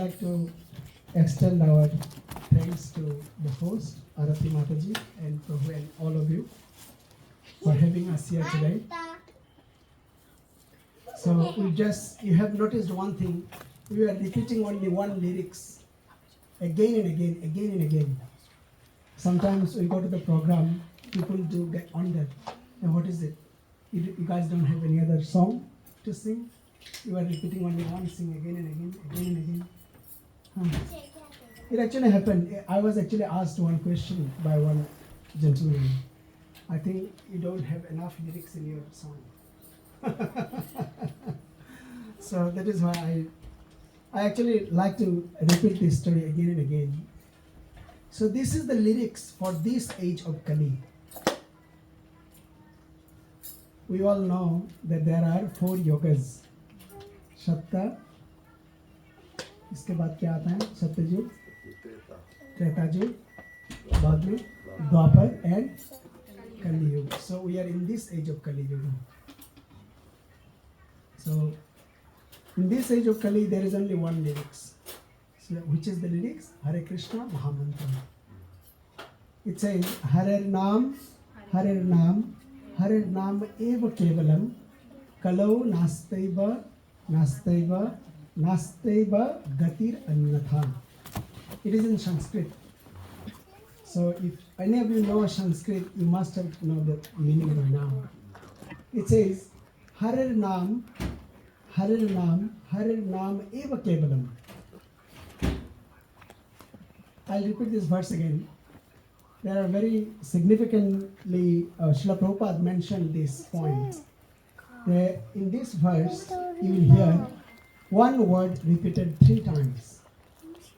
like to extend our thanks to the host, Arati Mataji, and Prabhu, and all of you for having us here today. So you have noticed one thing, we are repeating only one lyrics again and again, again and again. Sometimes we go to the program, people do get on that. And what is it? You guys don't have any other song to sing? You are repeating only one thing again and again, again and again. It actually happened. I was actually asked one question by one gentleman. I think you don't have enough lyrics in your song. So that is why I actually like to repeat this story again and again. So this is the lyrics for this age of Kali. We all know that there are 4 yogas. Satta, इसके बाद क्या आता है? सत्ययुग, त्रेतायुग, बाद में द्वापर and Kali Yuga. So we are in this age of Kali Yuga. So in this age of Kali, there is only one lyrics. So which is the lyrics? Hare Krishna Mahamantra. It says, Hare Nam, Hare Nam, Hare Nam Eva Kevalam, Kalau Nastaiva, Nastaiva, Nastaiva Gatir Annatha. It is in Sanskrit. So if any of you know Sanskrit, you must have know the meaning by now. It says, Hare Nam, Hare Nam, Hare Nam Eva Kevalam. I'll repeat this verse again. There are very significantly, Srila Prabhupada mentioned this point. In this verse, you will hear one word repeated 3 times.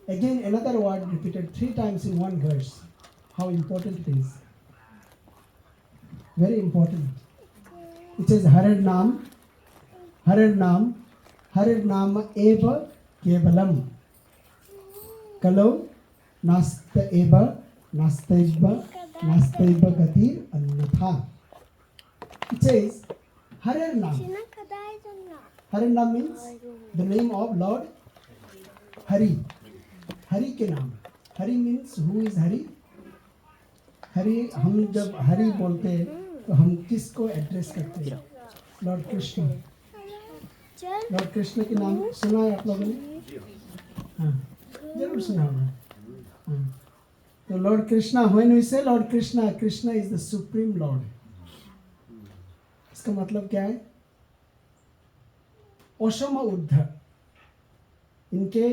Again, another word repeated 3 times in one verse. How important it is. Very important. It says, Hare Nam, Hare Nam, Hare Nam Eva Kevalam. Kalau Nasta Eva, Nastaiva, Nastaiva Gatir Annatha. It says, Hare Nam. Hare Nam means the name of Lord Hari. Hari ke naam. Hari means who is Hari? Hari, हम जब हरि बोलते हैं तो हम किसको address करते हैं? Lord Krishna. Lord Krishna के नाम सुना है आप लोगों ने? हाँ, जरूर सुना होगा. हाँ. So Lord Krishna, when we say Lord Krishna, Krishna is the supreme Lord. इसका मतलब क्या है? ओशम उद्ध. इनके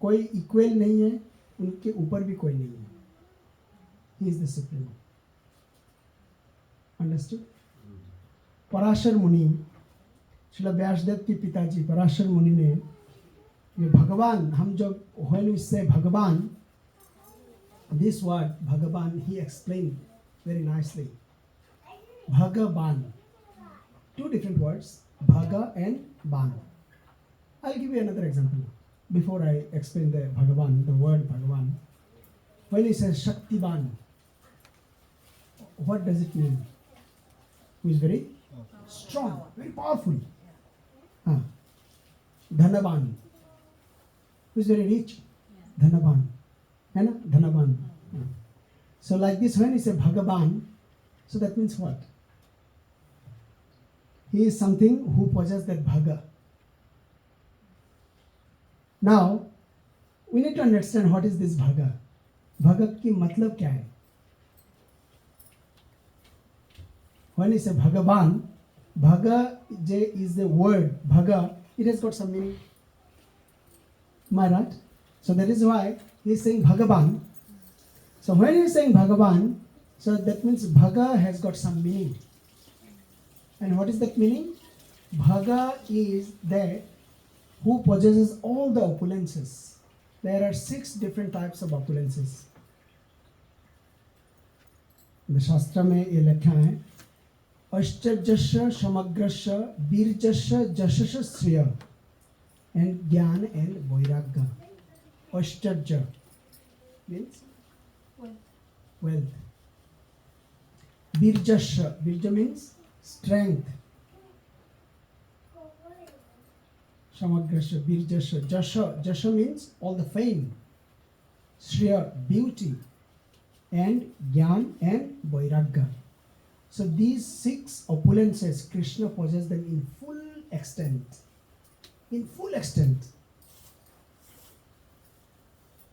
कोई इक्वल नहीं है, उनके ऊपर भी कोई नहीं है. He is the supreme. Understood? Parashar मुनि, श्रील व्यासदेव के पिताजी पराशर मुनि ने ये भगवान, हम जो when we say भगवान, this word Bhagavan, he explained very nicely. Bhagavan. 2 different words, Bhaga and Ban. I'll give you another example before I explain the Bhagavan, the word Bhagavan. When he says Shaktiban, what does it mean? Who is very strong, very powerful. Dhanavan. Who is very rich? Dhanavan. Dhanavan. So like this, when he says Bhagavan, so that means what? He is something who possesses that Bhaga. Now, we need to understand what is this Bhaga. Bhaga ki matlab kya hai? When he says Bhagavan, Bhaga is the word, Bhaga, it has got some meaning. Am I right? So that is why he is saying Bhagavan. So when he is saying Bhagavan, so that means Bhaga has got some meaning. And what is that meaning? Bhaga is that who possesses all the opulences. There are 6 different types of opulences. The Shastra में ये लिखा है अष्टजस्य समग्रस्य वीरजस्य जशस्य श्रेय and ज्ञान and वैराग्य. Ashtadja means wealth. Virjasya, Virja means strength. Samagrasya, Birjasya, Jasha. Jasha means all the fame, Shriya, beauty, and Gyan and Vairagya. So these 6 opulences, Krishna possesses them in full extent. In full extent.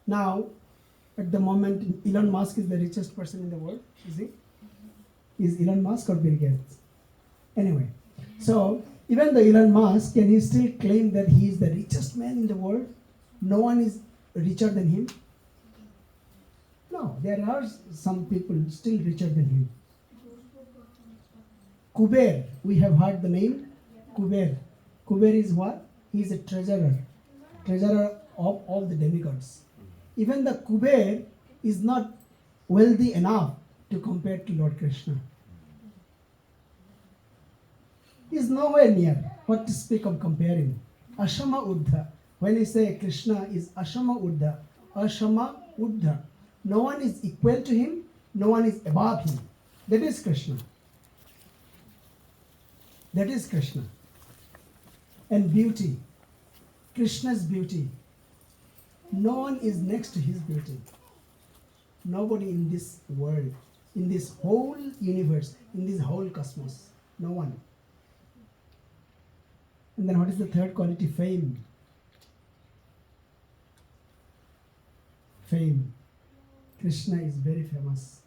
Now, at the moment, Elon Musk is the richest person in the world, is he? Is Elon Musk or Bill Gates? Anyway, so even the Elon Musk, can he still claim that he is the richest man in the world? No one is richer than him? No, there are some people still richer than him. Kuber, we have heard the name Kuber. Kuber is what? He is a treasurer of all the demigods. Even the Kuber is not wealthy enough to compare to Lord Krishna. He is nowhere near. What to speak of comparing? Ashama Uddha. When we say Krishna is Ashama Uddha, Ashama Uddha. No one is equal to him, no one is above him. That is Krishna. That is Krishna. And beauty. Krishna's beauty. No one is next to his beauty. Nobody in this world, in this whole universe, in this whole cosmos. No one. And then what is the third quality? Fame. Fame. Krishna is very famous.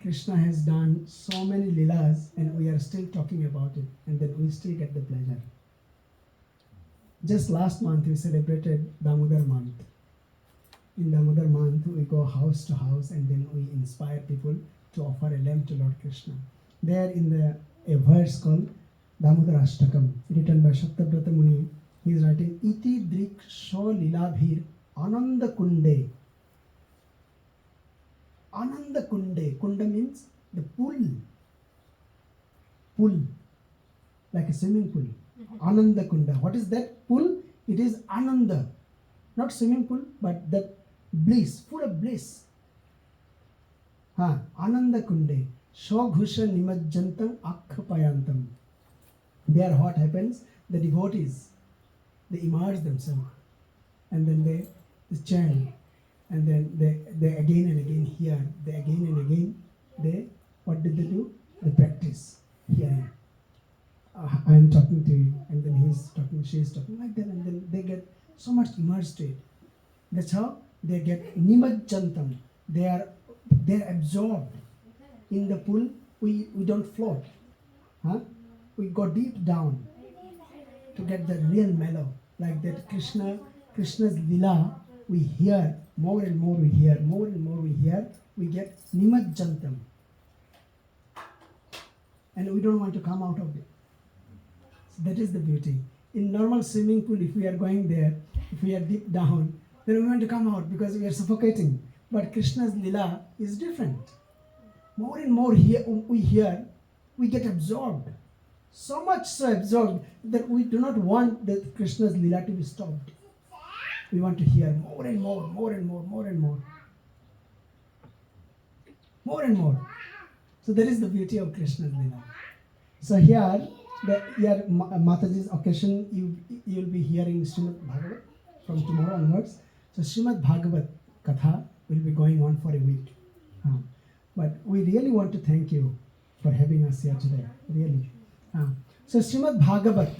Krishna has done so many leelas and we are still talking about it, and then we still get the pleasure. Just last month we celebrated Damodar month. In Damodar month we go house to house and then we inspire people to offer a lamp to Lord Krishna. There in a verse called Damodar Ashtakam, written by Shaktabrata Muni, he is writing, Iti drik sho lilabhir ananda kunde. Ananda kunde. Kunda means the pool. Pool. Like a swimming pool. Ananda kunda. What is that pool? It is Ananda. Not swimming pool, but that bliss, full of bliss. Ananda kunde. Shoghusha nimajjantam akhapayantam. There what happens? The devotees, they immerse themselves. And then they chant. And then they again and again hear. They again and again, what did they do? They practice hearing. I am talking to you, and then he's talking, she is talking, like that, and then they get so much immersed to it. That's how they get nimajjantam. They're absorbed. In the pool, we don't float. We go deep down to get the real mellow. Like that Krishna's lila, we hear, more and more we hear, more and more we hear, we get nimajjantam. And we don't want to come out of it. So that is the beauty. In normal swimming pool, if we are going there, if we are deep down, then we want to come out because we are suffocating. But Krishna's lila is different. More and more we hear, we get absorbed. So much so absorbed that we do not want that Krishna's lila to be stopped. We want to hear more and more, more and more, more and more. More and more. So that is the beauty of Krishna's lila. So here Mataji's occasion, you will be hearing Srimad Bhagavatam from tomorrow onwards. So Srimad Bhagavat Katha will be going on for a week. But we really want to thank you for having us here today. Really. So Srimad Bhagavat.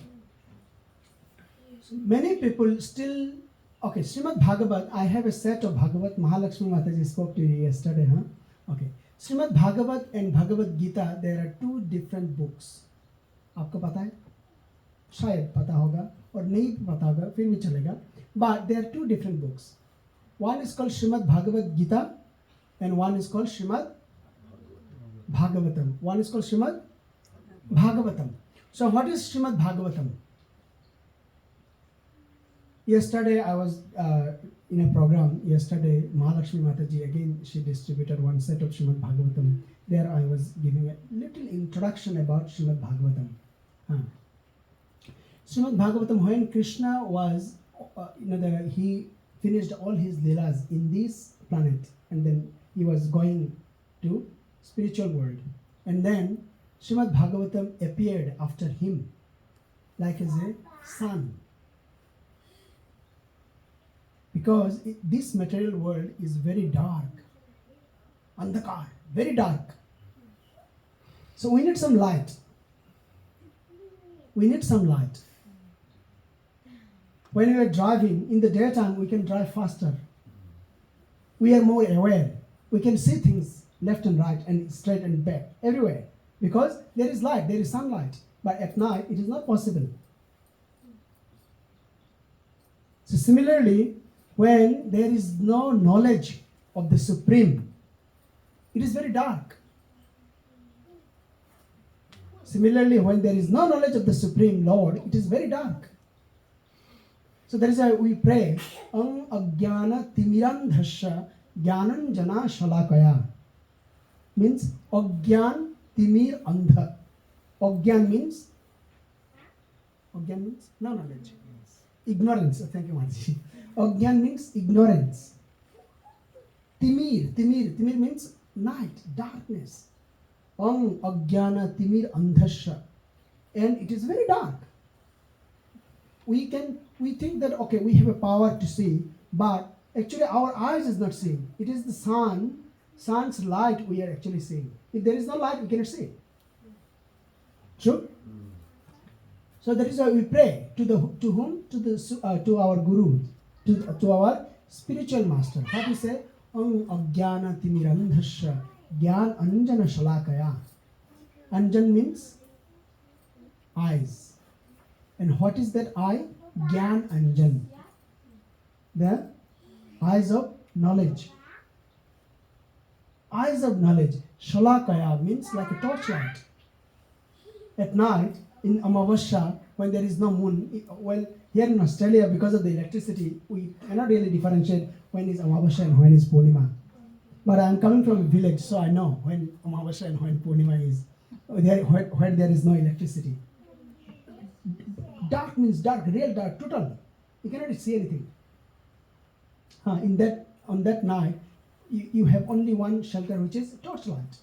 Many people still... Okay, Srimad Bhagavat, I have a set of Bhagavat. Mahalakshmi Mataji spoke to you yesterday. Okay. Srimad Bhagavat and Bhagavad Gita, there are two different books. आपको पता है? शायद पता होगा और नहीं पता होगा फिर भी चलेगा. But there are two different books. One is called Srimad Bhagavad Gita and one is called Srimad Bhagavatam. One is called Srimad Bhagavatam. So what is Srimad Bhagavatam? Yesterday I was in a program. Yesterday Mahalakshmi Mataji, again she distributed one set of Srimad Bhagavatam. There I was giving a little introduction about Srimad Bhagavatam. Srimad Bhagavatam, when Krishna was, he finished all his leelas in this planet, and then he was going to spiritual world. And then Srimad Bhagavatam appeared after him, like as a sun. Because this material world is very dark, andhakar, very dark. So we need some light. We need some light. When we are driving in the daytime, we can drive faster. We are more aware. We can see things left and right and straight and back, everywhere. Because there is light, there is sunlight. But at night, it is not possible. So similarly, when there is no knowledge of the Supreme, it is very dark. Similarly, when there is no knowledge of the Supreme Lord, it is very dark. So that is why we pray, Ang Ajnana Timirandhasya Jnananjana Shalakaya. Means Ajnan Timir Andha. Ajnan means no knowledge. Ignorance. Thank you, Mataji. Ajnan means ignorance. Timir means night, darkness. Ang Ajnana Timir Andhasya. And it is very dark. We think that, okay, we have a power to see, but actually our eyes is not seeing. It is the sun's light we are actually seeing. If there is no light, we cannot see. True? So that is why we pray to whom? To our Guru, to our spiritual master. How do we say? Ang Ajnana Timirandhasya Gyan Anjana Shalakaya. Anjan means eyes. And what is that eye? Gyan Anjan. The eyes of knowledge. Eyes of knowledge. Shalakaya means like a torchlight. At night, in Amavasya, when there is no moon, well, here in Australia, because of the electricity, we cannot really differentiate when is Amavasya and when is Purnima. But I am coming from a village, so I know when Amavasya and when Purnima is, where there is no electricity. Dark means dark, real dark, total. You cannot see anything. On that night, you have only one shelter, which is torchlight.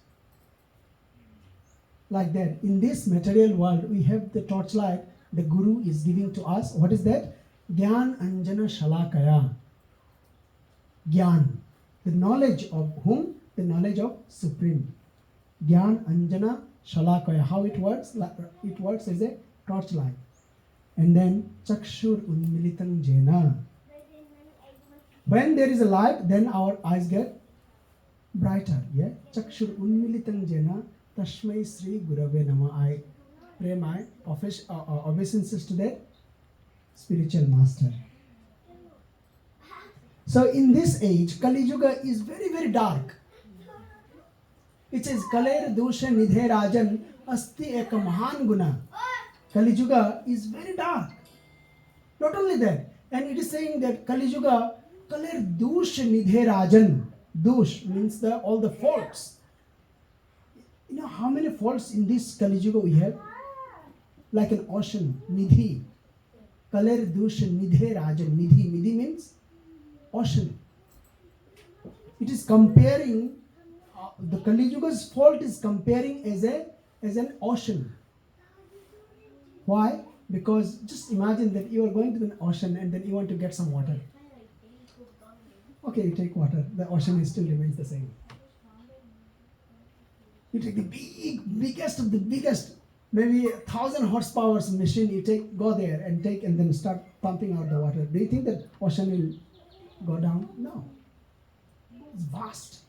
Like that. In this material world, we have the torchlight the Guru is giving to us. What is that? Gyan Anjana Shalakaya. Gyan. The knowledge of whom? The knowledge of Supreme. Gyan Anjana Shalakaya. How it works? It works as a torchlight. And then Chakshur Unmilitam Jena. When there is a light, then our eyes get brighter. Yeah? Chakshur Unmilitam Jena. Tashmai Sri Gurave Nama. I pray my obeisances to the spiritual master. So in this age, Kali Yuga is very, very dark. It says, Kaler Dosha Nidhe Rajan Asti Eka Mahan Guna. Kali Yuga is very dark. Not only that, and it is saying that Kali Yuga, Kaler Dosha Nidhe Rajan. Dosh means all the faults. You know how many faults in this Kali Yuga we have? Like an ocean, Nidhi. Kaler Dusha Nidhe Rajan. Nidhi means ocean. It is comparing, the Kali Yuga's fault is comparing as an ocean. Why? Because just imagine that you are going to the ocean and then you want to get some water. Okay, you take water. The ocean still remains the same. You take the biggest of the biggest, maybe 1,000 horsepower machine, you go there and then start pumping out the water. Do you think that ocean will go down? No. It's vast.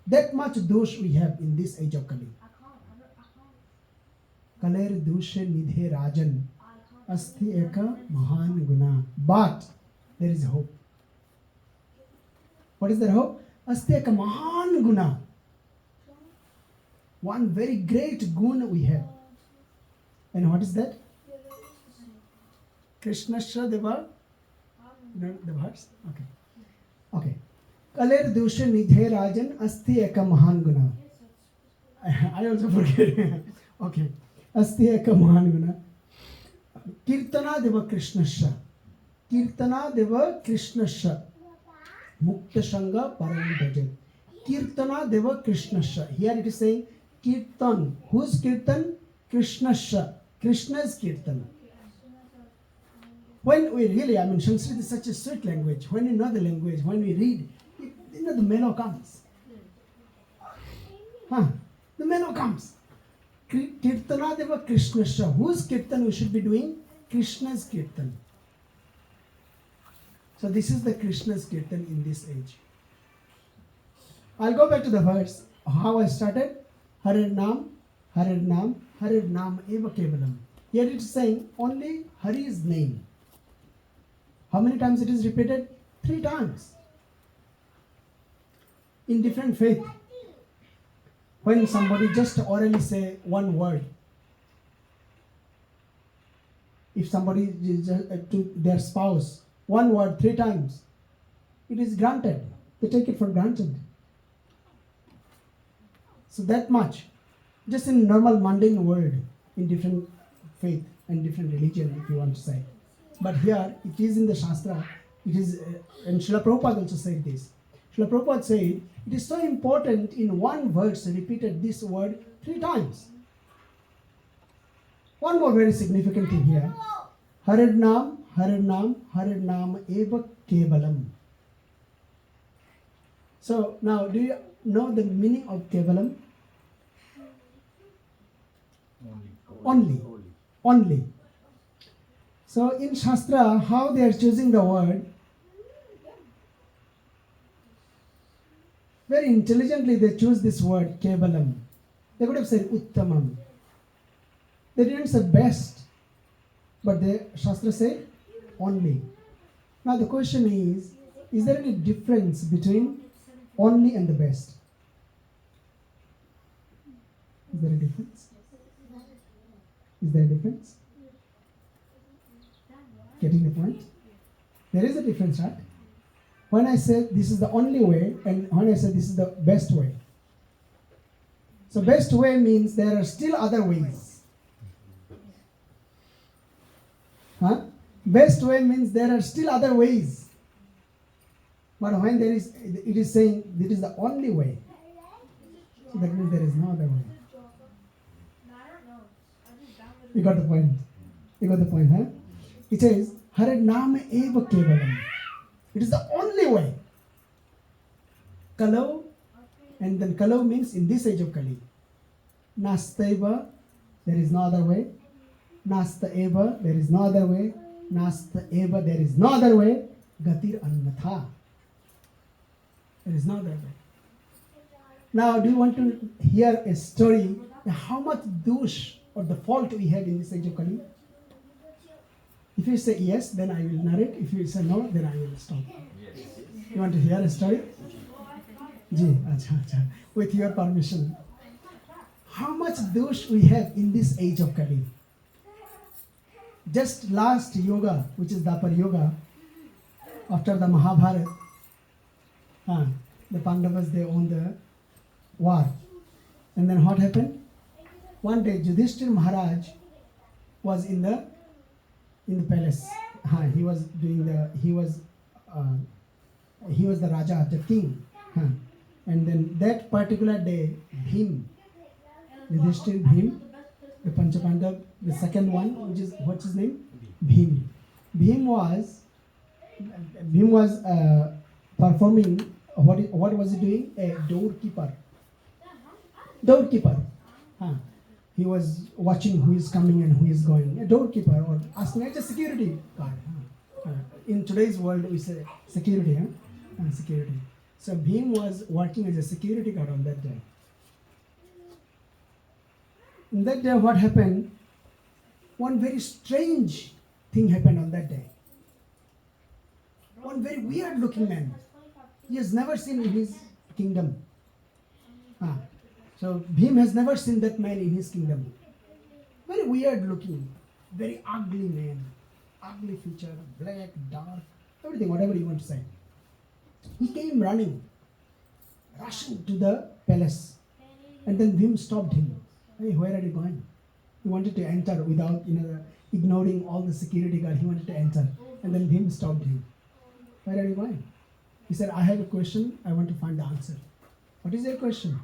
That much dosh we have in this age of Kali. Kaler doshe nidhe rajan asti eka mahan guna. But there is hope. What is that hope? Asti eka mahan guna. One very great guna we have. And what is that? Krishnasya Deva. The verse? Okay. Kaler dosha nidhe rajan asti eka mahan guna. I also forget. Okay. Asti eka mahan guna. Kirtana Deva Krishnasya. Kirtana Deva Krishnasya. Mukta Shanga Param Bhajan. Kirtana Deva Krishnasya. Here it is saying Kirtan. Whose Kirtan? Krishnasya. Krishna's Kirtan. When we really, Sanskrit is such a sweet language. When you know the language, when we read, the mellow comes. The mellow comes. Kirtana deva Krishnasya. Whose kirtan we should be doing? Krishna's kirtan. So this is the Krishna's kirtan in this age. I'll go back to the verse. How I started? Harinam, Harinam, Harinam eva kevalam. Here it is saying only Hari's name. How many times it is repeated? 3 times. In different faith. When somebody just orally say one word, if somebody to their spouse, one word 3 times, it is granted. They take it for granted. So that much, just in normal mundane world, in different faith and different religion, if you want to say. But here, it is in the Shastra, it is, and Srila Prabhupada also said this. Srila Prabhupada said, it is so important in one verse repeated this word 3 times. One more very significant thing here. Harinam, Harinam, Harinam eva kevalam. So now, do you know the meaning of kevalam? Only. So in Shastra, how they are choosing the word, very intelligently they choose this word kevalam. They could have said uttamam. They didn't say best, but the Shastra said only. Now the question is there any difference between only and the best? Is there a difference? Is there a difference? Getting the point? There is a difference, right? When I say this is the only way, and when I say this is the best way. So best way means there are still other ways. Best way means there are still other ways. But when it is saying this is the only way. So that means there is no other way. You got the point? You got the point, huh? It says, Harinam eva kevalam. It is the only way. Kalau, and then kalau means in this age of Kali. Nastaiva, there is no other way. Nasta eva, there is no other way. Nasta eva, there is no other way. Gatir annatha. There is no other way. Now, do you want to hear a story how much dosh or the fault we have in this age of Kali? If you say yes, then I will narrate. If you say no, then I will stop. Yes. You want to hear a story? Ji, acha. With your permission. How much dosh we have in this age of Kali? Just last yoga, which is Dapar Yoga, after the Mahabharata, the Pandavas, they won the war. And then what happened? One day, Yudhishthira Maharaj was in the palace. He was the Raja, the king. And then that particular day, Yudhishthira Bhim, the Panchapandav, the second one, which is, what's his name? Bhim. Bhim was performing, what was he doing? A doorkeeper. He was watching who is coming and who is going. A doorkeeper, or asking as a security guard. In today's world, we say security. Security. So Bhim was working as a security guard on that day. On that day, what happened? One very strange thing happened on that day. One very weird looking man. He has never seen in his kingdom. So Bhim has never seen that man in his kingdom. Very weird looking, very ugly man. Ugly feature, black, dark, everything, whatever you want to say. He came running, rushing to the palace. And then Bhim stopped him. Hey, where are you going? He wanted to enter without, ignoring all the security guard. He wanted to enter. And then Bhim stopped him. Where are you going? He said, I have a question. I want to find the answer. What is your question?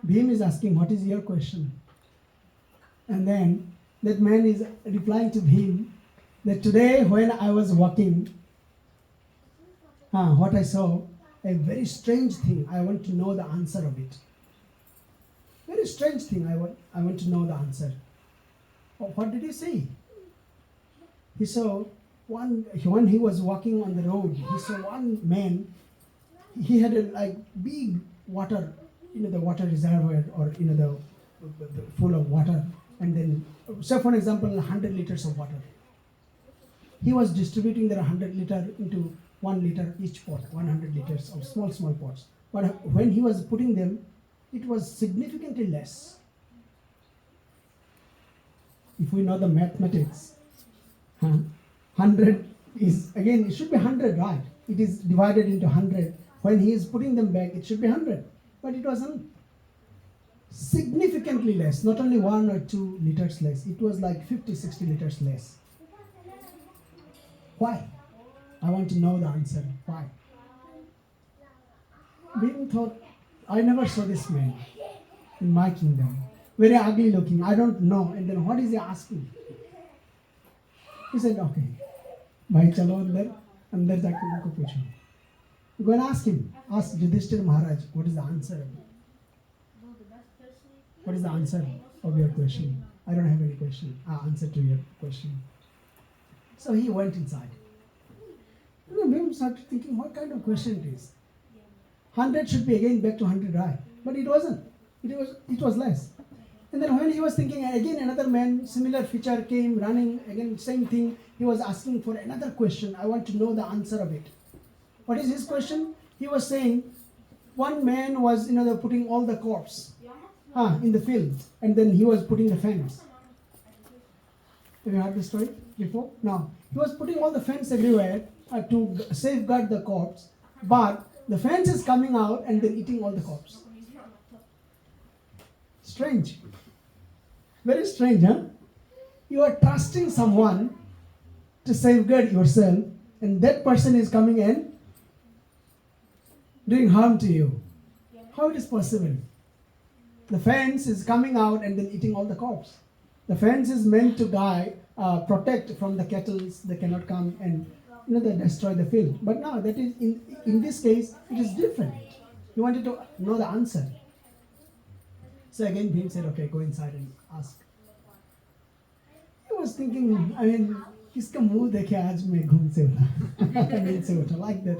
Bhim is asking, what is your question? And then that man is replying to him that today when I was walking, what I saw, a very strange thing. I want to know the answer of it. Very strange thing. I want to know the answer. What did he see? He saw when he was walking on the road, he saw one man. He had a big water, the water reservoir, or the full of water, and then, so for example, 100 liters of water. He was distributing the 100 liter into 1 liter each pot, 100 liters of small pots. But when he was putting them, it was significantly less. If we know the mathematics, 100 is, again, it should be 100, right? It is divided into 100. When he is putting them back, it should be 100. But it wasn't. Significantly less, not only 1 or 2 liters less. It was like 50, 60 liters less. Why? I want to know the answer. Why? Being thought, I never saw this man in my kingdom. Very ugly looking. I don't know. And then what is he asking? He said, okay, bhai chalo andar jaake unko pucho. Go and ask him. Ask Yudhishthira Maharaj, what is the answer? What is the answer of your question? I don't have any question. Answer to your question. So he went inside. Bhim started thinking, what kind of question it is? 100 should be again back to 100, right? But it wasn't. It was less. And then when he was thinking, again another man, similar feature came running, again same thing. He was asking for another question. I want to know the answer of it. What is his question? He was saying, one man was, putting all the corpse in the field, and then he was putting the fence. Have you heard this story before? No. He was putting all the fence everywhere to safeguard the corpse, but the fence is coming out and then eating all the corpse. Strange. Very strange, huh? You are trusting someone to safeguard yourself, and that person is coming and doing harm to you. How it is possible? The fence is coming out and then eating all the corpse. The fence is meant to protect from the cattle. They cannot come and they destroy the field. But now that is in this case it is different. He wanted to know the answer. So again Bhim said, okay, go inside and ask. He was thinking, kiska muh dekhe aaj main ghum se utha, like that.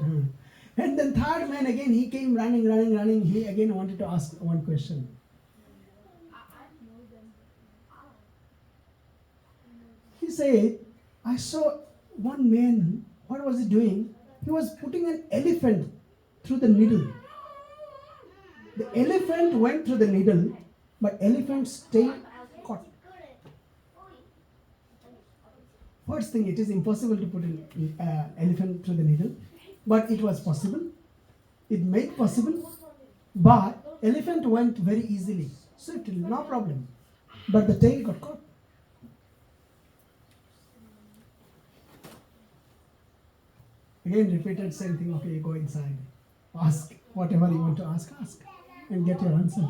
And then third man again, he came running. He again wanted to ask one question. He said, I saw one man, what was he doing? He was putting an elephant through the needle. The elephant went through the needle, but elephant stayed caught. First thing, it is impossible to put an elephant through the needle, but it was possible. It made possible, but elephant went very easily, swiftly, no problem. But the tail got caught. Again, repeated same thing. Okay, go inside, ask whatever you want to ask, and get your answer.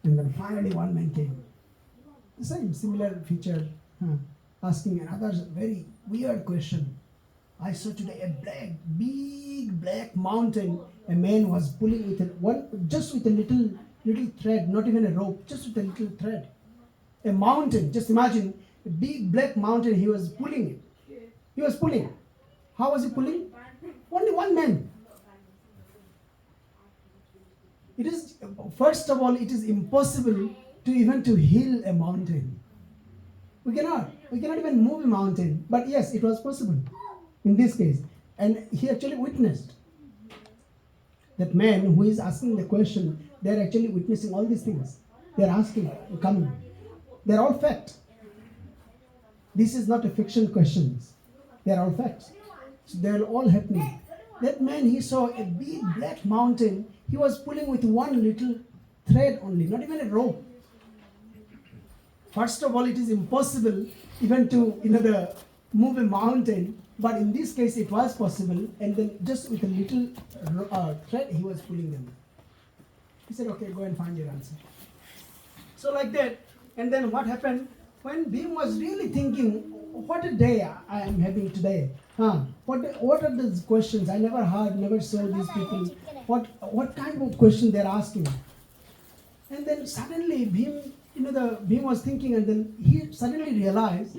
And then finally one man came. The same, similar feature, asking another very weird question. I saw today a big black mountain. A man was pulling just with a little thread, not even a rope, just with a little thread. A mountain, just imagine, a big black mountain, he was pulling it. He was pulling. How was he pulling? Only one man. It is, first of all, it is impossible to heal a mountain. We cannot even move a mountain. But yes, it was possible in this case. And he actually witnessed. That man who is asking the question, they are actually witnessing all these things. They are asking, coming. They are all fact. This is not a fiction questions. They are all facts. So they are all happening. That man, he saw a big black mountain. He was pulling with one little thread only, not even a rope. First of all, it is impossible even to move a mountain. But in this case, it was possible. And then just with a little thread, he was pulling them. He said, okay, go and find your answer. So like that. And then what happened? when Bhim was really thinking, what a day I am having today. What are these questions? I never heard, never saw these people. What kind of question they're asking? And then suddenly Bhim was thinking, and then he suddenly realized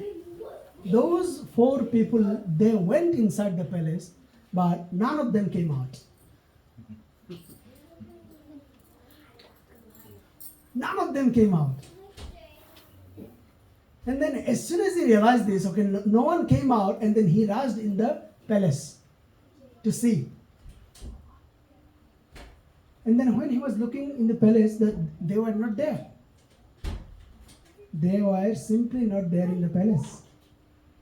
those 4 people, they went inside the palace, but none of them came out. None of them came out. And then as soon as he realized this, okay, no one came out, and then he rushed in the palace to see. And then when he was looking in the palace, they were not there. They were simply not there in the palace.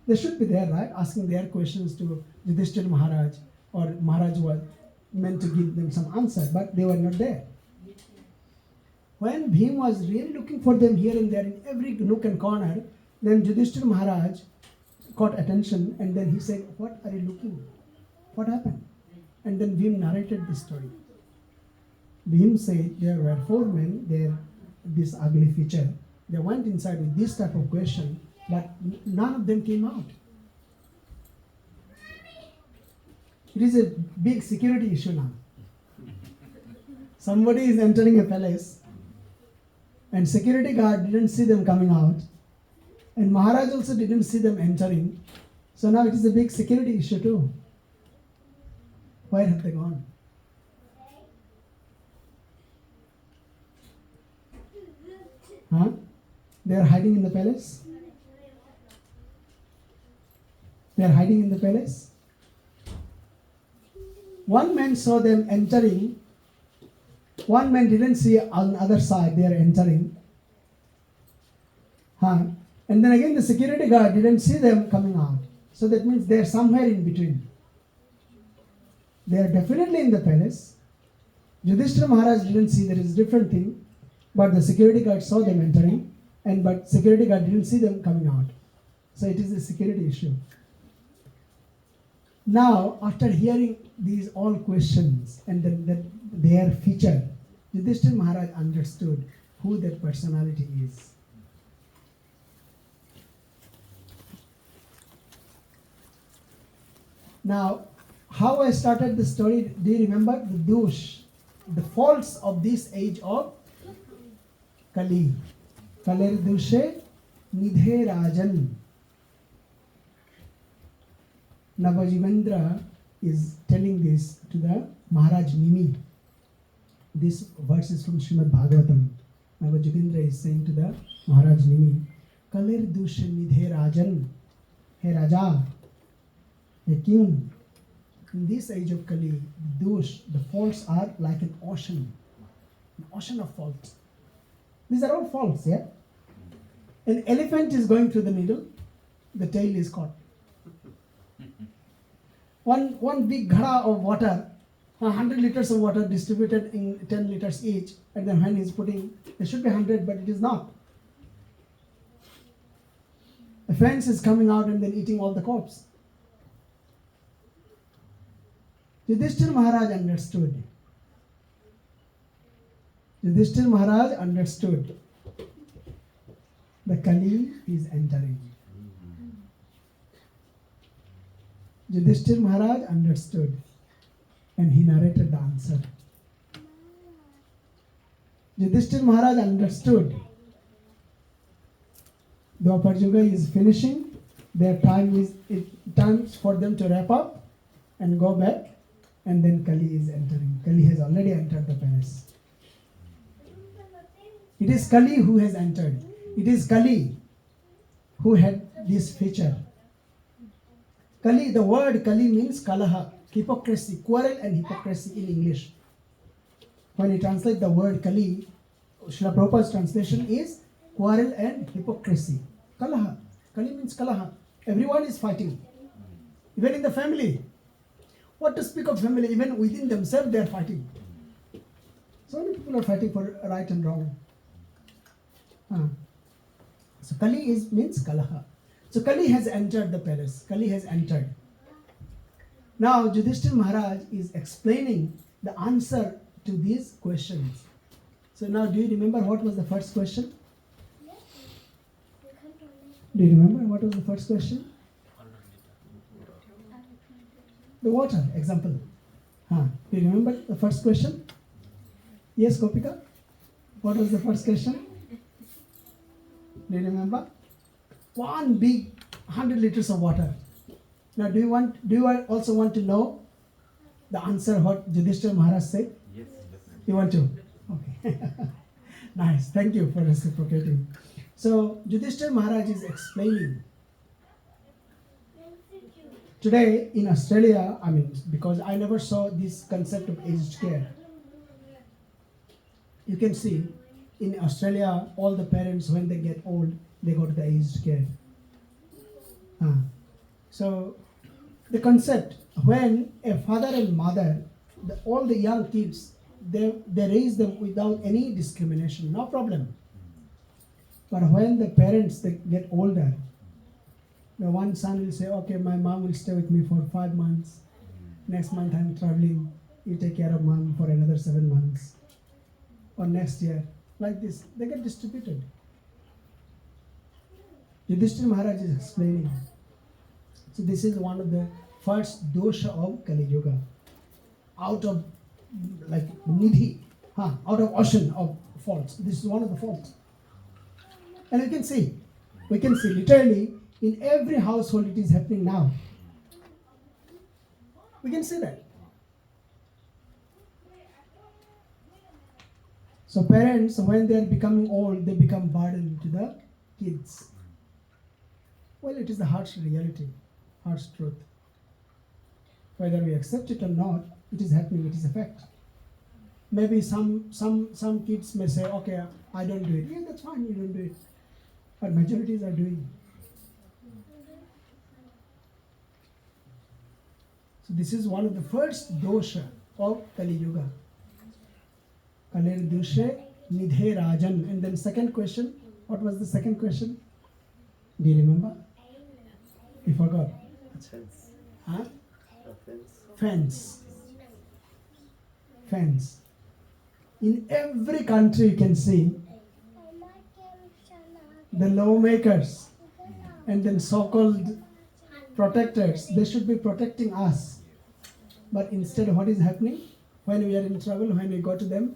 They should be there, right? Asking their questions to Yudhishthira Maharaj, or Maharaj was meant to give them some answer, but they were not there. When Bhim was really looking for them here and there in every nook and corner, then Yudhishthira Maharaj caught attention, and then he said, "What are you looking? What happened?" And then Bhim narrated the story. Bhim said there were 4 men, this ugly feature. They went inside with this type of question, but none of them came out. It is a big security issue now. Somebody is entering a palace, and security guard didn't see them coming out, and Maharaj also didn't see them entering. So now it is a big security issue too. Where have they gone? They are hiding in the palace? They are hiding in the palace? One man saw them entering. One man didn't see on the other side they are entering. And then again the security guard didn't see them coming out. So that means they are somewhere in between. They are definitely in the palace. Yudhishthira Maharaj didn't see, there is a different thing. But the security guard saw them entering, but security guard didn't see them coming out. So it is a security issue. Now, after hearing these all questions and then their feature, Yudhishthira Maharaj understood who that personality is. Now, how I started the story, do you remember? The dosh, the faults of this age of Kali. Kaler dushe nidhe rajan. Navajivendra is telling this to the Maharaj Nimi. This verse is from Srimad Bhagavatam. Navajivendra is saying to the Maharaj Nimi, Kaler dushe nidhe rajan. Hey Raja, a king. In this age of Kali, the faults are like an ocean of faults. These are all faults, yeah? An elephant is going through the middle, the tail is caught. One big ghada of water, 100 liters of water distributed in 10 liters each, and then when he's putting, there should be 100, but it is not. A fence is coming out and then eating all the crops. Yudhishthira Maharaj understood. Yudhishthira Maharaj understood. The Kali is entering. Yudhishthira Maharaj understood, and he narrated the answer. Yudhishthira Maharaj understood. Dwapar Yuga is finishing. Their time for them to wrap up and go back, and then Kali is entering. Kali has already entered the palace. It is Kali who has entered. It is Kali who had this feature. Kali, the word Kali means kalaha, hypocrisy, quarrel and hypocrisy in English. When you translate the word Kali, Srila Prabhupada's translation is quarrel and hypocrisy. Kalaha. Kali means kalaha. Everyone is fighting. Even in the family. What to speak of family? Even within themselves they are fighting. So many people are fighting for right and wrong. So Kali means kalaha. So Kali has entered the palace. Kali has entered. Now Yudhishthira Maharaj is explaining the answer to these questions. So now do you remember what was the first question? Do you remember what was the first question? The water, example. Do you remember the first question? Yes, Gopika? What was the first question? Do you remember? One big 100 liters of water. Now, do you also want to know the answer what Yudhishthira Maharaj said? Yes, definitely. You want to? Okay. Nice. Thank you for reciprocating. So, Yudhishthira Maharaj is explaining. Today in Australia, because I never saw this concept of aged care. You can see in Australia, all the parents, when they get old, they go to the aged care. So, the concept, when a father and mother, all the young kids, they raise them without any discrimination, no problem. But when the parents, they get older, the one son will say, okay, my mom will stay with me for 5 months. Next month I'm traveling. You take care of mom for another 7 months. Or next year. Like this. They get distributed. Yudhishthira Maharaj is explaining. So this is one of the first dosha of Kali Yuga. Out of nidhi, out of ocean of faults. This is one of the faults. And we can see literally in every household it is happening now. We can see that. So parents, when they are becoming old, they become burden to the kids. Well, it is the harsh reality, harsh truth. Whether we accept it or not, it is happening, it is a fact. Maybe some kids may say, okay, I don't do it. Yeah, that's fine, you don't do it. But majorities are doing. So this is one of the first dosha of Kali Yuga. Kalir doshe nidhe rajan. And then second question, what was the second question? Do you remember? You forgot. Fence. Huh? Fence. Fence. In every country you can see the lawmakers and then so-called protectors, they should be protecting us. But instead, what is happening? When we are in trouble, when we go to them,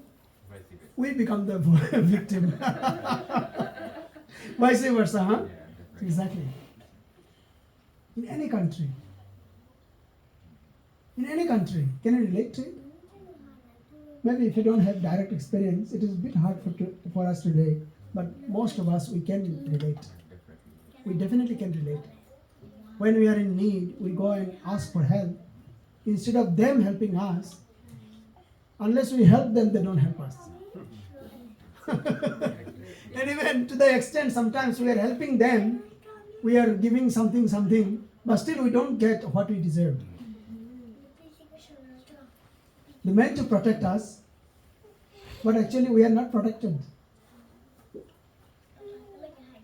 we become the victim. Vice versa, huh? Exactly. In any country. Can you relate to it? Maybe if you don't have direct experience, it is a bit hard for us to relate. But most of us, we can relate. We definitely can relate. When we are in need, we go and ask for help. Instead of them helping us, unless we help them, they don't help us. And even to the extent, sometimes we are helping them, we are giving something, but still we don't get what we deserve. They meant to protect us, but actually we are not protected.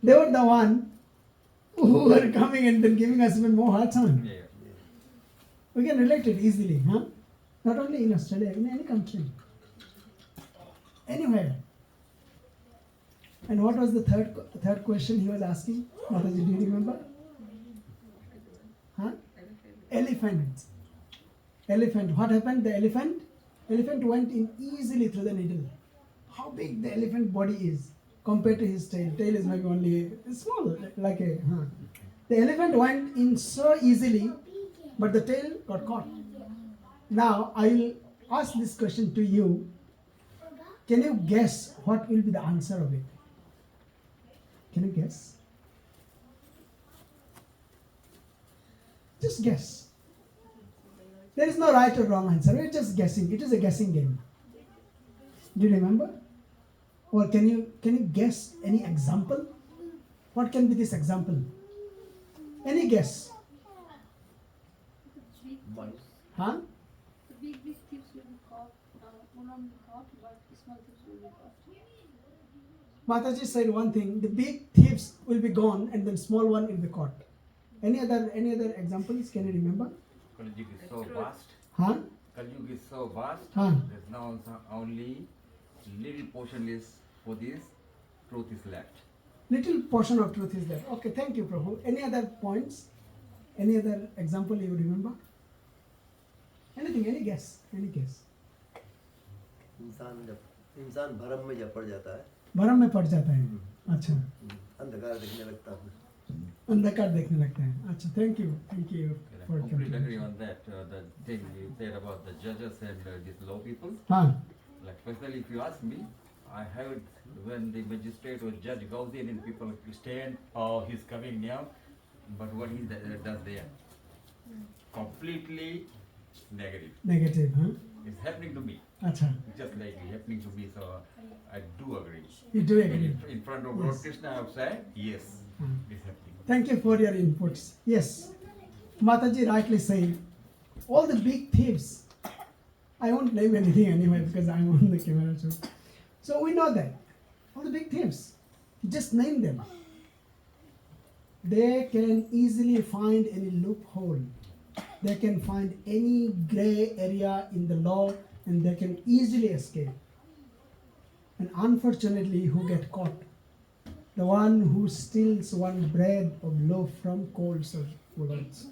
They were the one who were coming and then giving us even more hard time. We can relate it easily, huh? Not only in Australia, in any country. Anywhere. And what was the third question he was asking? Mataji, do you remember? Huh? Elephant. What happened? The elephant went in easily through the needle. How big the elephant body is compared to his tail. Tail is maybe only small, like a. The elephant went in so easily, but the tail got caught. Now I will ask this question to you. Can you guess what will be the answer of it? Can you guess? Just guess. There is no right or wrong answer. We're just guessing. It is a guessing game. Do you remember? Or can you guess any example? What can be this example? Any guess? Mice. The big thieves will be caught, will not be caught, but small thieves will be caught. Mataji said one thing, the big thieves will be gone and then small one will be caught. Any other examples? Can you remember? Kali Yuga is so vast. Kali Yuga is so vast. There's now only little portion is for this truth is left. Little portion of truth is there. Okay, thank you, Prabhu. Any other points? Any other example you remember? Anything, any guess? Any guess? इंसान भरम में जब पड़ जाता है, भरम में पड़ जाता है. अच्छा. अंधकार दिखने लगता है. अंधकार देखने लगता है. अच्छा, thank you I for completely agree on that. The thing you said about the judges and these law people. हाँ. Like personally, if you ask me, I heard when the magistrate or judge goes in and people stand, oh, he's coming now, but what he does there, completely negative. Negative, huh? It's happening to me, अच्छा. just like happening to me. So I do agree. You do agree. In front of Lord Krishna, I would say yes, it's happening. Thank you for your inputs. Yes, Mataji rightly said, all the big thieves, I won't name anything anyway because I'm on the camera too. So we know that, all the big thieves, just name them. They can easily find any loophole. They can find any gray area in the law and they can easily escape. And unfortunately, who get caught? The one who steals one bread or loaf from coals or bullets.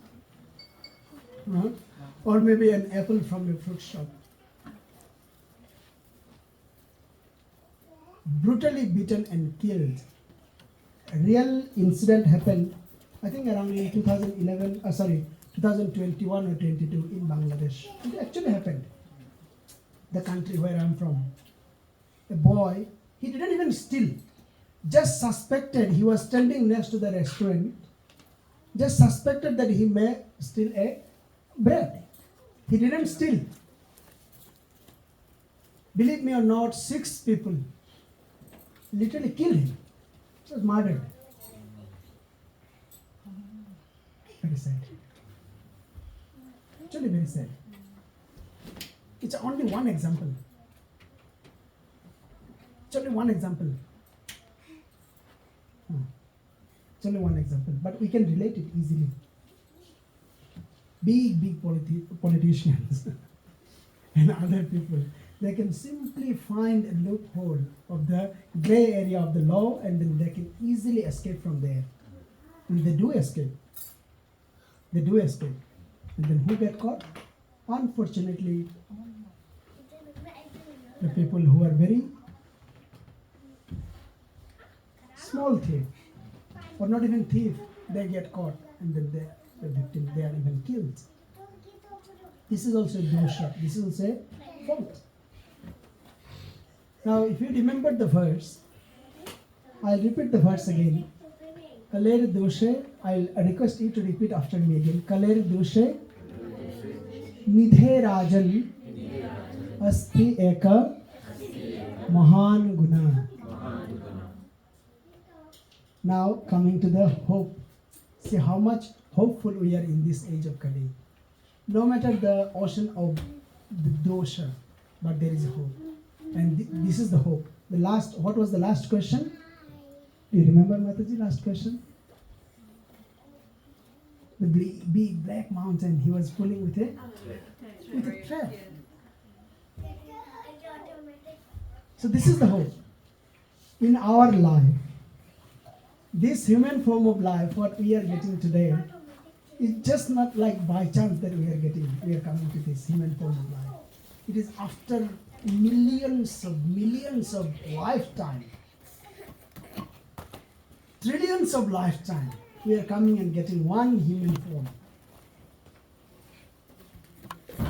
Or maybe an apple from a fruit shop. Brutally beaten and killed. A real incident happened, I think around in 2021 or 22 in Bangladesh. It actually happened. The country where I'm from. A boy, he didn't even steal. Just suspected, he was standing next to the restaurant. Just suspected that he may steal a bread. He didn't steal. Believe me or not, 6 people literally killed him. He was murdered. Very sad. Actually very sad. It's only one example. It's only one example. It's only one example, but we can relate it easily. Big politicians and other people, they can simply find a loophole of the gray area of the law and then they can easily escape from there. And they do escape. They do escape. And then who get caught? Unfortunately, the people who are very small thief, or not even thief, they get caught and then the victim, they are even killed. This is also a dosha. This is also a fault. Now, if you remember the verse, I'll repeat the verse again. Kaler doshe, I'll request you to repeat after me again. Kaler doshe, midhe rajan, asti eka, mahan guna. Now coming to the hope. See how much hopeful we are in this age of Kali. No matter the ocean of the dosha, but there is hope. And this is the hope. What was the last question? Do you remember, Mataji, last question? The big black mountain he was pulling with a thread. So this is the hope. In our life, this human form of life, what we are getting today, is just not like by chance that we are coming to this human form of life. It is after millions of lifetime, trillions of lifetime, we are coming and getting one human form.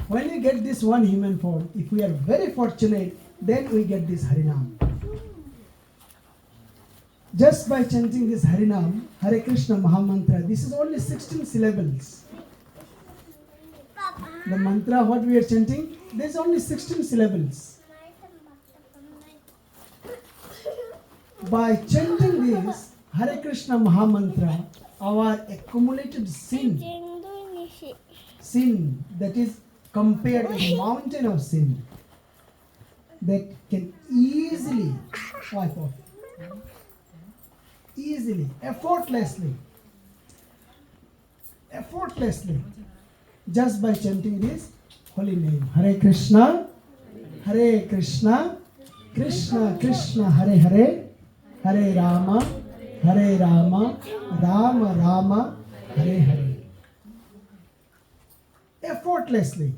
When we get this one human form, if we are very fortunate, then we get this Harinam. Just by chanting this Harinam, Hare Krishna Mahamantra, this is only 16 syllables. The mantra what we are chanting, there is only 16 syllables. By chanting this Hare Krishna Mahamantra, our accumulated sin that is compared with a mountain of sin, that can easily wipe off. Easily, effortlessly, just by chanting this holy name. Hare Krishna, Krishna Krishna Hare Hare, Hare Rama, Hare Rama, Rama Rama, Hare Hare. Effortlessly.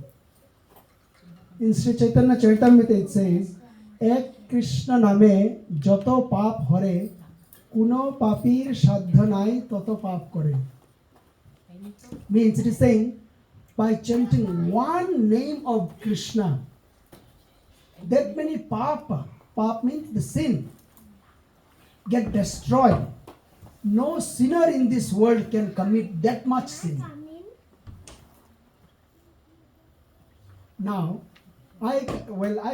In Sri Chaitanya Charitamrita it says, Ek Krishna name joto pap hore, kuno papir saddha nai toto pap kore. Means it is saying, by chanting one name of Krishna, that many papa means the sin, get destroyed. No sinner in this world can commit that much sin. Now, I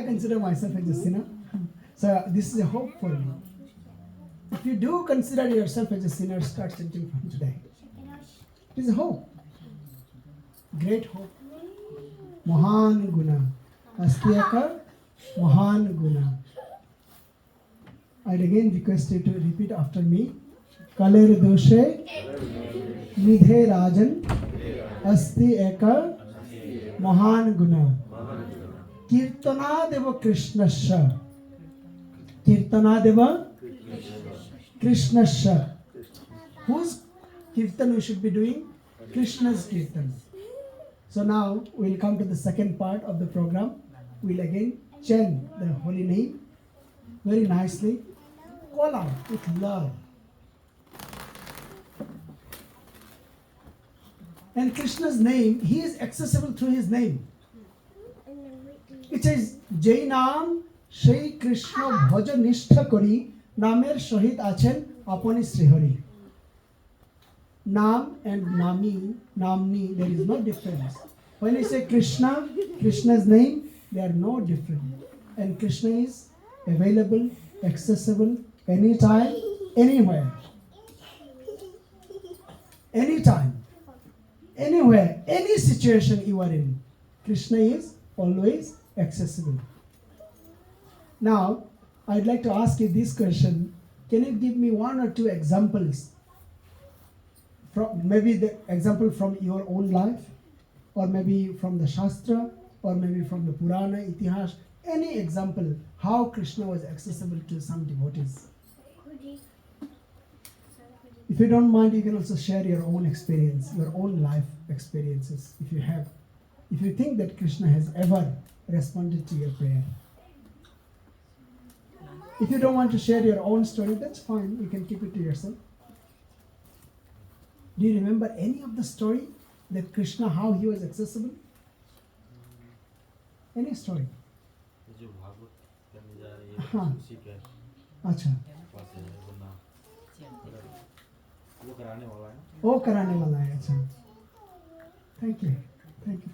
consider myself as a sinner, so this is a hope for me. If you do consider yourself as a sinner, start chanting from today. It is a hope, great hope. Mahan guna, astyaka Mahan guna. I'd again request you to repeat after me. Kaler doshe nidhe rajan asti eka Mahan guna. Kirtana deva Krishnasya. Kirtana deva Krishnasya. Whose kirtan we should be doing? Krishna's kirtan. So now we'll come to the second part of the program. We'll again chant the holy name very nicely. Call out with love. And Krishna's name, he is accessible through his name. It says, Jai Nam Shri Krishna Bhaja Nishtha Kori Namer Shahid Achen Apani Srihari. Nam and Namni, there is no difference. When I say Krishna, Krishna's name, they are no different. And Krishna is available, accessible, anytime, anywhere. Anytime, anywhere, any situation you are in, Krishna is always accessible. Now, I'd like to ask you this question. Can you give me one or two examples? From maybe the example from your own life, or maybe from the Shastra, or maybe from the Purana, Itihas, any example how Krishna was accessible to some devotees. If you don't mind, you can also share your own experience, your own life experiences, if you have. If you think that Krishna has ever responded to your prayer. If you don't want to share your own story, that's fine. You can keep it to yourself. Do you remember any of the story that Krishna, how he was accessible? Any story? हाँ, अच्छा, वो कराने वाला है, अच्छा. Thank you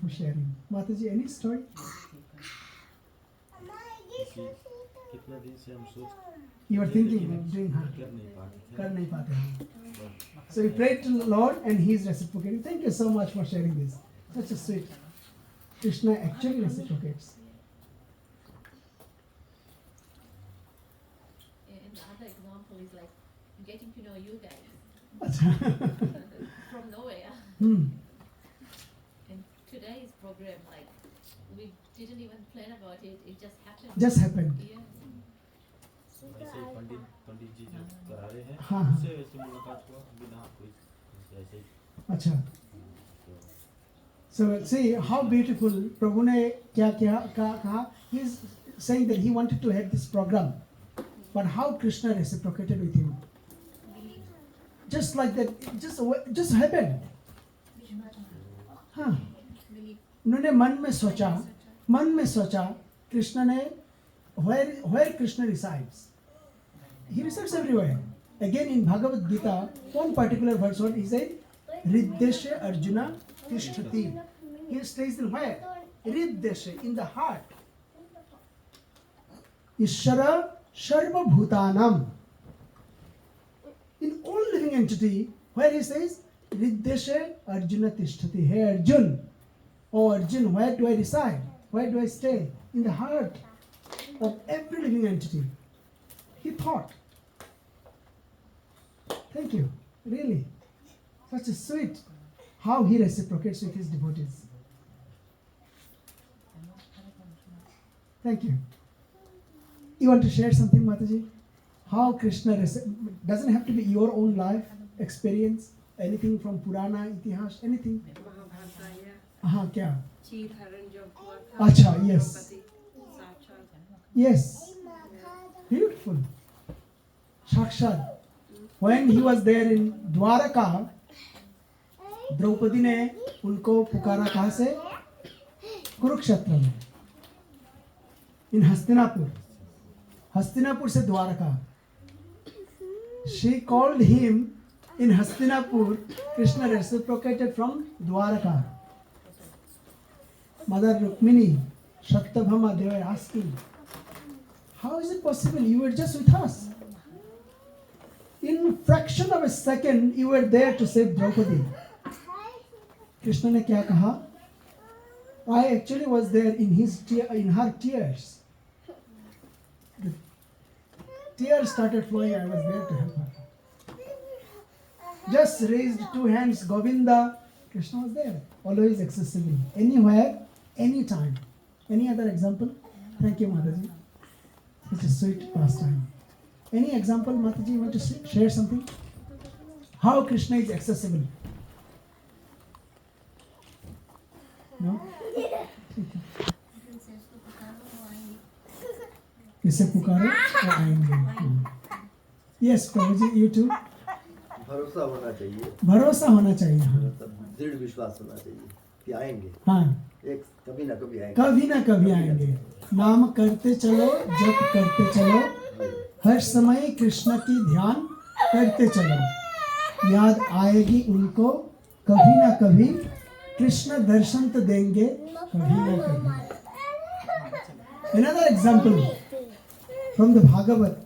for sharing. Mataji, any story? You are thinking of doing हाँ, कर नहीं पाते हाँ. So we prayed to the Lord and He is reciprocating. Thank you so much for sharing this. Such a sweet. Krishna actually reciprocates. And the other example is like getting to know you guys अच्छा. from nowhere. Hmm. And today's program, like we didn't even plan about it. It just happened. Just happened. Yeah. ऐसे पंडित जी जो करा रहे हैं हाँ, हाँ. उससे वैसे मुलाकात हुआ बिना कोई ऐसे ही. अच्छा. So see how beautiful Prabhu ने क्या कहा. He is saying that he wanted to have this program, but how Krishna reciprocated with him. Just like that, it just happened. हाँ. उन्होंने मन में सोचा कृष्ण ने where Krishna resides. He resides everywhere. Again in Bhagavad Gita, one particular verse, what he said, Riddeshe Arjuna Tishtati. He stays in where? Riddeshe, in the heart. Ishvara Sarva Bhutanam. In all living entity, where he says, Riddeshe Arjuna Tishtati. Hey Arjun, oh Arjun, where do I reside? Where do I stay? In the heart of every living entity. He thought. Thank you. Really. Such a sweet how he reciprocates with his devotees. Thank you. You want to share something, Mataji? how Krishna doesn't have to be your own life experience, anything from Purana, Itihas, anything. हाँ क्या? चीर हरण जो हुआ था अच्छा, yes. Draupadi साक्षात Yes. Beautiful. Shakshad. When he was there in Dwaraka, Draupadi ने उनको पुकारा कहाँ से? कुरुक्षेत्र में. In Hastinapur. Hastinapur से Dwarka. She called him in Hastinapur. Krishna reciprocated from Dwaraka. Mother Rukmini, Shaktabhama, they were asking, how is it possible? You were just with us. In fraction of a second, you were there to save Draupadi. Krishna ने क्या कहा? I actually was there in her tears. The tears started flowing. I was there to help her. Just raised two hands, Govinda. Krishna was there, always accessible, anywhere, anytime. Any other example? Thank you, Mataji. Such a sweet pastime. Any example, Mataji, you want to share something? How Krishna is accessible? No? इसे पुकारो तो आएंगे. Yes, Prabhuji, you too. भरोसा होना चाहिए, भरोसा होना चाहिए. हाँ. मतलब दृढ़ विश्वास होना चाहिए कि आएंगे, हाँ. एक कभी ना कभी आएंगे, कभी ना कभी आएंगे. नाम करते चलो, जप करते चलो, हर समय कृष्ण की ध्यान करते चलो. याद आएगी उनको कभी ना कभी, कृष्ण दर्शन तो देंगे कभी ना कभी. Another example from the Bhagavat,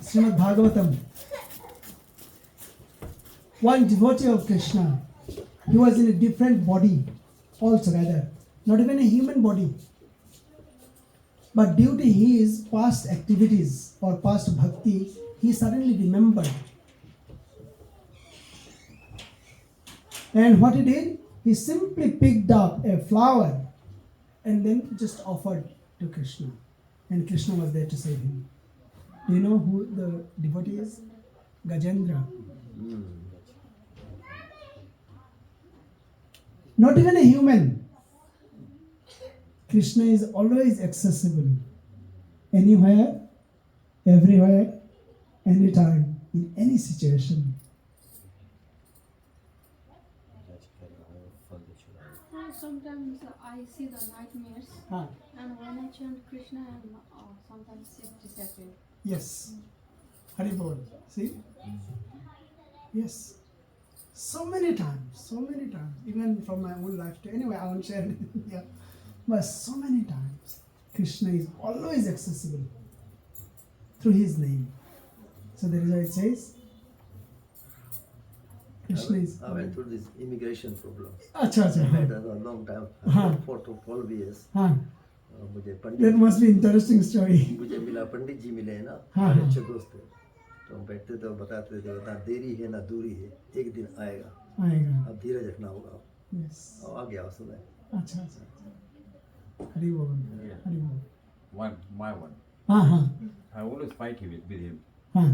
Srimad Bhagavatam. One devotee of Krishna, he was in a different body altogether, not even a human body. But due to his past activities or past bhakti, he suddenly remembered. And what he did, he simply picked up a flower and then just offered to Krishna. And Krishna was there to save him. Do you know who the devotee is? Gajendra. Not even a human. Krishna is always accessible. Anywhere, everywhere, anytime, in any situation. Sometimes I see the nightmares, Ah, and when I chant Krishna, and sometimes it disappears. yes. Haribol. See? Yes. So many times. Even from my own life too. Anyway, I won't share anything here. But so many times, Krishna is always accessible through his name. So that is why it says, Krishna is. I went through this immigration problem. अच्छा I अच्छा. had a long time, हाँ. for 12 years. हाँ. मुझे That Pandit must be interesting story. मुझे मिला, पंडित जी मिले ना, हाँ, बड़े हाँ. अच्छे दोस्त थे. तो हम बैठते थे और बताते थे, ना देरी है ना दूरी है, एक दिन आएगा, आएगा. अब धीरज रखना होगा. Yes. और आ गया उस समय. अच्छा अच्छा. हरि बोल. Yeah. हरि बोल. My one. हाँ हाँ I always fight with him. हाँ.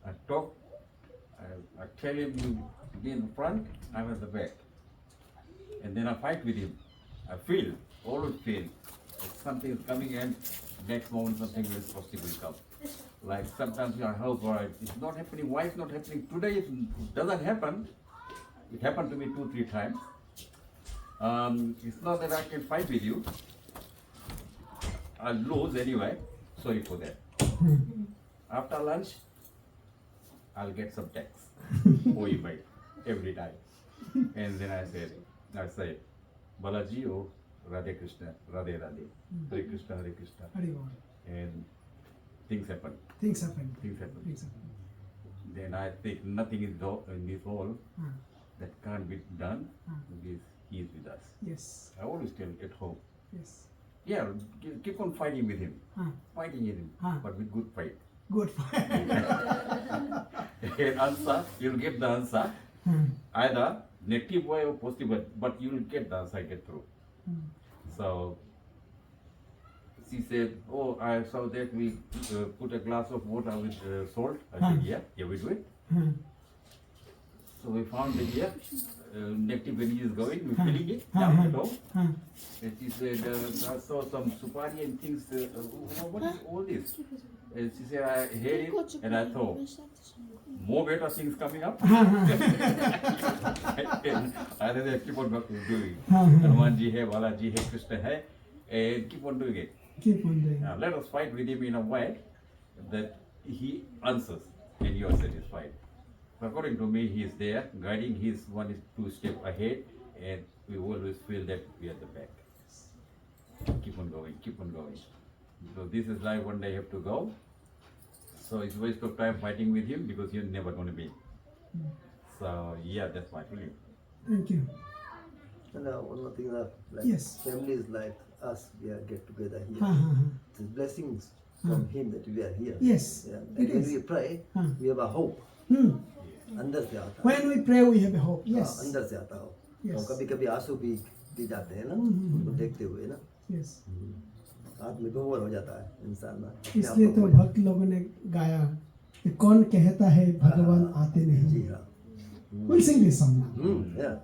I talk, I tell him you be in the front, I'm at the back. And then I fight with him. I feel, always feel, if something is coming and next moment something will possibly come. Like sometimes I hope, or it's not happening, why it's not happening? Today it doesn't happen. It happened to me 2-3 times. It's not that I can fight with you. I'll lose anyway. Sorry for that. After lunch, I'll get some text or email every time. And then I say, Balaji or Radhe Krishna, Radhe Radhe, Hare Krishna, Hare Krishna. Hari बोल. And things happen. Things happen. Things happen. Things happen. Then I think nothing in this world हाँ. that can't be done हाँ. because he is with us. Yes. I always tell at home, Yes. yeah, keep on fighting with him, हाँ. fighting with him, Huh. but with good fight. Good fight. And answer, you'll get the answer, हाँ. either negative way or positive way, but you'll get the answer, get through. हाँ. So she said, "Oh, I saw that we put a glass of water with salt." I said, "Yeah, we do it." So we found it here. Negative energy is going. We're feeling it down at home. And she said, "I saw some supari and things. What is all this?" And she said, "I heard it, and I thought more better things coming up." I said, "Keep on doing. Hanuman ji hai, Wallan ji hai, Krishna hai, and keep on doing it. Keep on doing. Now let us fight with him in a way that he answers and you are satisfied." So according to me, he is there guiding. He is 1 is 2 steps ahead, and we always feel that we are at the back. Keep on going, keep on going. So this is life. One day you have to go. So it's waste of time fighting with him because you're never going to be. So yeah, that's my feeling. Thank you. And one more thing, like Yes. families like us, we are get together here. Uh-huh. It's blessings from Him that we are here. Yes, Yeah. it And when is. we pray, we have a hope. अंदर से आता है। When we pray, we have a hope. हाँ, Yes. अंदर से आता हो। Yes. और कभी-कभी आंसू भी जाते हैं ना, उनको देखते हुए ना, Yes. आत्मविभोर हो जाता है इंसान ना। इसलिए तो भक्त लोगों ने गाया कि कौन कहता है भगवान आते जी नहीं. हाँ। We'll sing this song now. Yeah.